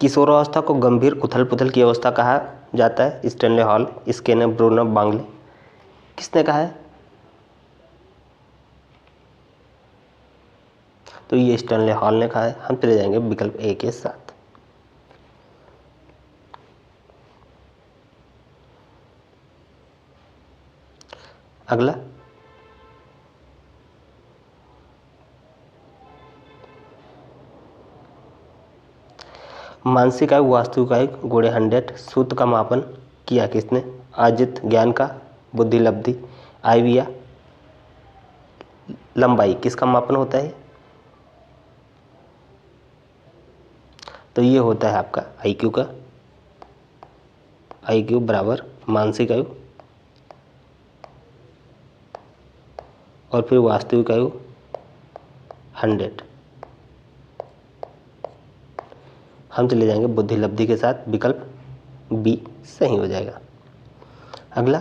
किशोरावस्था को गंभीर उथल पुथल की अवस्था कहा जाता है। स्टैनले हॉल, स्किनर, ब्रूनर, बांगले। किसने कहा है? तो ये स्टैनले हॉल ने कहा है। हम चले जाएंगे विकल्प ए के साथ। अगला, मानसिक आयु, वास्तविक आयु, गुणे 100, सूत्र का मापन किया किसने? अर्जित ज्ञान का, बुद्धि लब्धि, आयु या लंबाई, किसका मापन होता है? तो ये होता है आपका आईक्यू का। आईक्यू बराबर मानसिक आयु और फिर वास्तविक आयु 100। हम चले जाएंगे बुद्धि लब्धि के साथ, विकल्प बी सही हो जाएगा। अगला,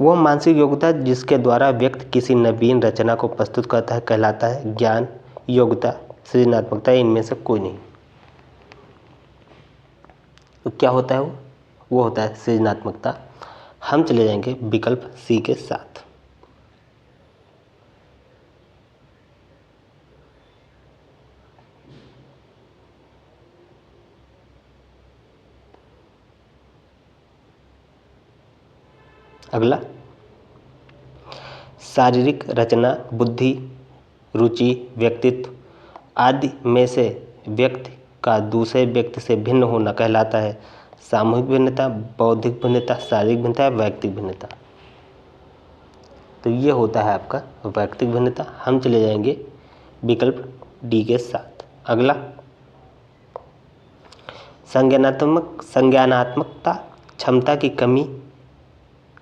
वह मानसिक योग्यता जिसके द्वारा व्यक्ति किसी नवीन रचना को प्रस्तुत करता है कहलाता है ज्ञान, योग्यता, सृजनात्मकता, इनमें से कोई नहीं। तो क्या होता है वो होता है सृजनात्मकता। हम चले जाएंगे विकल्प सी के साथ। अगला, शारीरिक रचना, बुद्धि, रुचि, व्यक्तित्व आदि में से व्यक्ति का दूसरे व्यक्ति से भिन्न होना कहलाता है सामूहिक भिन्नता, बौद्धिक भिन्नता, शारीरिक भिन्नता, वैयक्तिक भिन्नता। तो ये होता है आपका वैयक्तिक भिन्नता। हम चले जाएंगे विकल्प डी के साथ। अगला, संज्ञानात्मकता क्षमता की कमी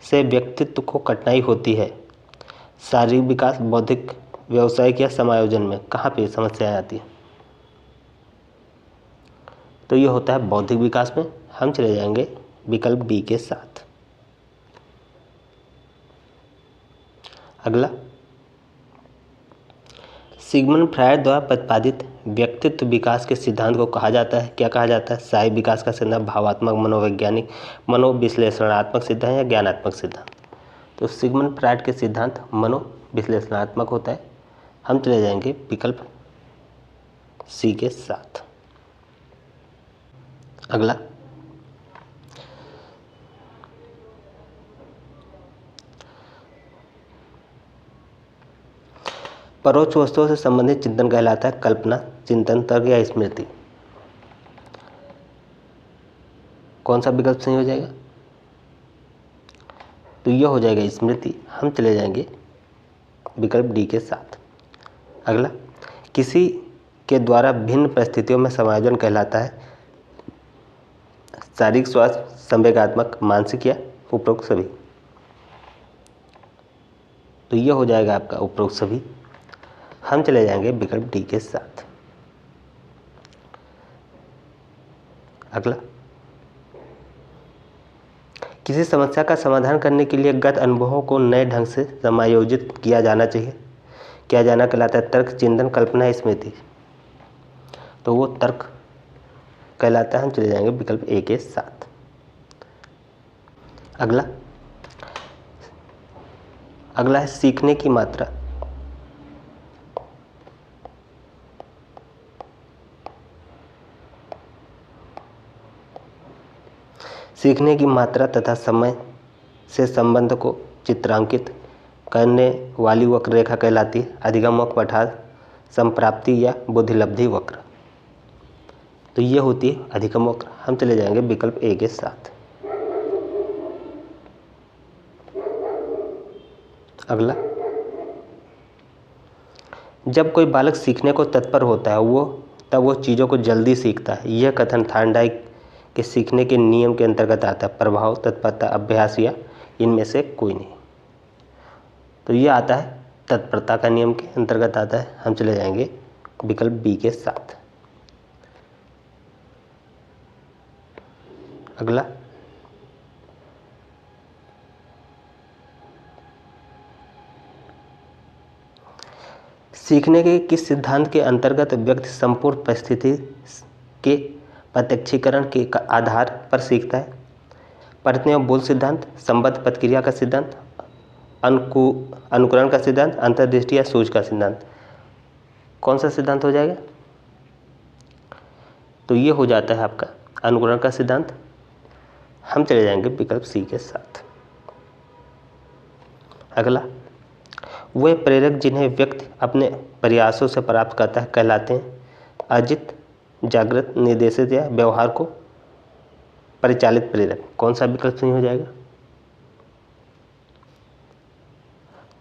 से व्यक्तित्व को कठिनाई होती है। शारीरिक विकास, बौद्धिक, व्यावसायिक या समायोजन में कहाँ पे समस्या आती है? तो ये होता है बौद्धिक विकास में। हम चले जाएंगे विकल्प बी के साथ। अगला, सिगमंड फ्रायड द्वारा प्रतिपादित व्यक्तित्व विकास के सिद्धांत को कहा जाता है, क्या कहा जाता है? साहित्य विकास का सिद्धांत, भावात्मक, मनोवैज्ञानिक, मनोविश्लेषणात्मक सिद्धांत या ज्ञानात्मक सिद्धांत? तो सिगमंड फ्रायड के सिद्धांत मनोविश्लेषणात्मक होता है। हम चले जाएंगे विकल्प सी के साथ। अगला, परोक्ष वस्तुओं से संबंधित चिंतन कहलाता है कल्पना, चिंतन, तर्क या स्मृति? कौन सा विकल्प सही हो जाएगा? तो यह हो जाएगा स्मृति। हम चले जाएंगे विकल्प डी के साथ। अगला, किसी के द्वारा भिन्न परिस्थितियों में समायोजन कहलाता है शारीरिक स्वास्थ्य, संवेगात्मक, मानसिक या उपरोक्त सभी? तो यह हो जाएगा आपका उपरोक्त सभी। हम चले जाएंगे विकल्प डी के साथ। अगला, किसी समस्या का समाधान करने के लिए गत अनुभवों को नए ढंग से समायोजित किया जाना चाहिए, किया जाना कहलाता है तर्क, चिंतन, कल्पना, स्मृति? तो वो तर्क कहलाता है। हम चले जाएंगे विकल्प ए के साथ। अगला, अगला है सीखने की मात्रा। सीखने की मात्रा तथा समय से संबंध को चित्रांकित करने वाली वक्र रेखा कहलाती है अधिगम वक्र, पठार, संप्राप्ति या बुद्धिलब्धि वक्र? तो ये होती है अधिगम वक्र। हम चले जाएंगे विकल्प ए के साथ। अगला, जब कोई बालक सीखने को तत्पर होता है तब वो चीज़ों को जल्दी सीखता है। यह कथन थार्नडाइक के सीखने के नियम के अंतर्गत आता है प्रभाव, तत्परता, अभ्यास या इनमें से कोई नहीं? तो ये आता है तत्परता का नियम के अंतर्गत आता है। हम चले जाएंगे विकल्प बी के साथ। अगला, सीखने के किस सिद्धांत के अंतर्गत व्यक्ति संपूर्ण परिस्थिति के प्रत्यक्षीकरण के आधार पर सीखता है? प्रत्यय और बोध सिद्धांत, संबद्ध प्रतिक्रिया का सिद्धांत, अनुकरण का सिद्धांत, अंतर्दृष्टि या सूझ का सिद्धांत। कौन सा सिद्धांत हो जाएगा? तो ये हो जाता है आपका अनुकरण का सिद्धांत। हम चले जाएंगे विकल्प सी के साथ। अगला, वे प्रेरक जिन्हें व्यक्ति अपने प्रयासों से प्राप्त करता है कहलाते हैं अर्जित, जागृत, निर्देशित या व्यवहार को परिचालित प्रेरक। कौन सा विकल्प सही हो जाएगा?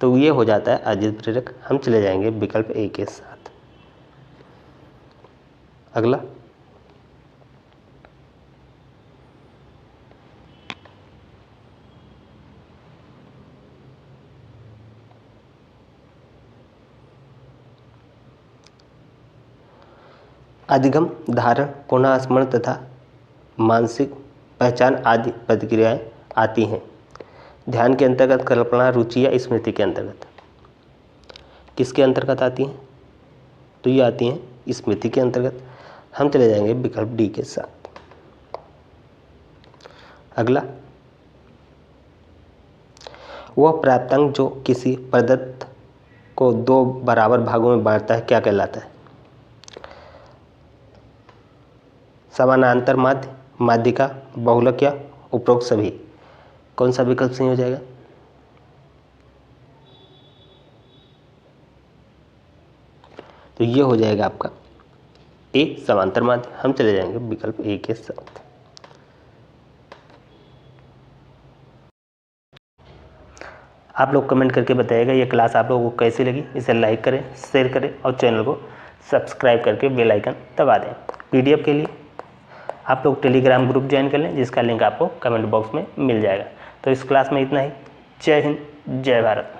तो ये हो जाता है अर्जित प्रेरक। हम चले जाएंगे विकल्प ए के साथ। अगला, अधिगम, धारण, पुनः स्मरण तथा मानसिक पहचान आदि प्रतिक्रियाएं आती हैं। ध्यान के अंतर्गत, कल्पना, रुचि या स्मृति के अंतर्गत। किसके अंतर्गत आती हैं? तो ये आती हैं स्मृति के अंतर्गत। हम चले जाएंगे विकल्प डी के साथ। अगला, वह प्राप्तांक जो किसी प्रदत्त को दो बराबर भागों में बांटता है क्या कहलाता है? समानांतर माध्य, माध्यिका, बहुलक या उपरोक्त सभी। कौन सा विकल्प सही हो जाएगा? तो ये हो जाएगा आपका ए, समांतर माध्य। हम चले जाएंगे विकल्प ए के साथ। आप लोग कमेंट करके बताइएगा ये क्लास आप लोगों को कैसी लगी। इसे लाइक करें, शेयर करें और चैनल को सब्सक्राइब करके बेल आइकन दबा दें। पीडीएफ के लिए आप लोग टेलीग्राम ग्रुप ज्वाइन कर लें, जिसका लिंक आपको कमेंट बॉक्स में मिल जाएगा। तो इस क्लास में इतना ही। जय हिंद, जय भारत।